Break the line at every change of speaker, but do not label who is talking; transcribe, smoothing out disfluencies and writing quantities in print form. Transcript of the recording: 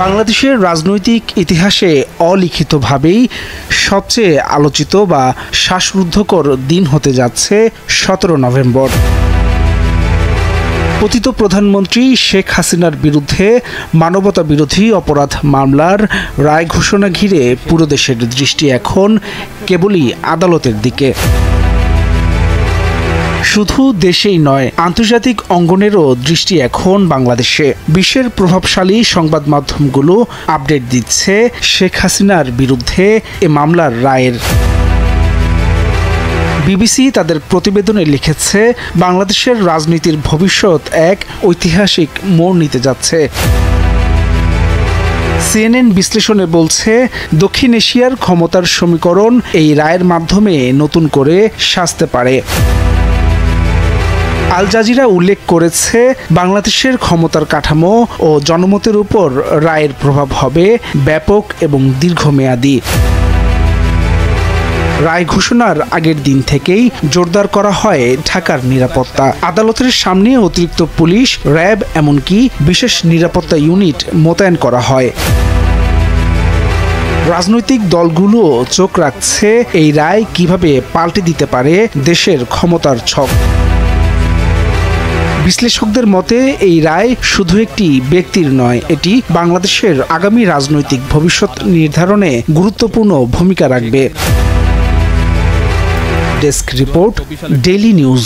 বাংলাদেশের রাজনৈতিক ইতিহাসে অলিখিতভাবেই সবচেয়ে আলোচিত বা শ্বাসরুদ্ধকর দিন হতে যাচ্ছে 17 নভেম্বর। পতিত প্রধানমন্ত্রী শেখ হাসিনার বিরুদ্ধে মানবতাবিরোধী অপরাধ মামলার রায় ঘোষণা ঘিরে পুরো দেশের দৃষ্টি এখন কেবলই আদালতের দিকে। শুধু দেশেই নয়, আন্তর্জাতিক অঙ্গনেরও দৃষ্টি এখন বাংলাদেশে। বিশ্বের প্রভাবশালী সংবাদ মাধ্যমগুলো আপডেট দিচ্ছে শেখ হাসিনার বিরুদ্ধে এ মামলার রায়ের। বিবিসি তাদের প্রতিবেদনে লিখেছে, বাংলাদেশের রাজনীতির ভবিষ্যৎ এক ঐতিহাসিক মোড় নিতে যাচ্ছে। সিএনএন বিশ্লেষণে বলছে, দক্ষিণ এশিয়ার ক্ষমতার সমীকরণ এই রায়ের মাধ্যমে নতুন করে সাজতে পারে। আল জাজিরা উল্লেখ করেছে, বাংলাদেশের ক্ষমতার কাঠামো ও জনমতের উপর রায়ের প্রভাব হবে ব্যাপক এবং দীর্ঘমেয়াদী। রায় ঘোষণার আগের দিন থেকেই জোরদার করা হয় ঢাকার নিরাপত্তা। আদালতের সামনে অতিরিক্ত পুলিশ, র্যাব এমনকি বিশেষ নিরাপত্তা ইউনিট মোতায়েন করা হয়। রাজনৈতিক দলগুলো চোখ রাখছে এই রায় কিভাবে পাল্টে দিতে পারে দেশের ক্ষমতার ছক। বিশ্লেষকদের মতে এই রায় শুধু একটি ব্যক্তির নয়, এটি বাংলাদেশের আগামী রাজনৈতিক ভবিষ্যৎ নির্ধারণে গুরুত্বপূর্ণ ভূমিকা রাখবে। Desk report, daily news.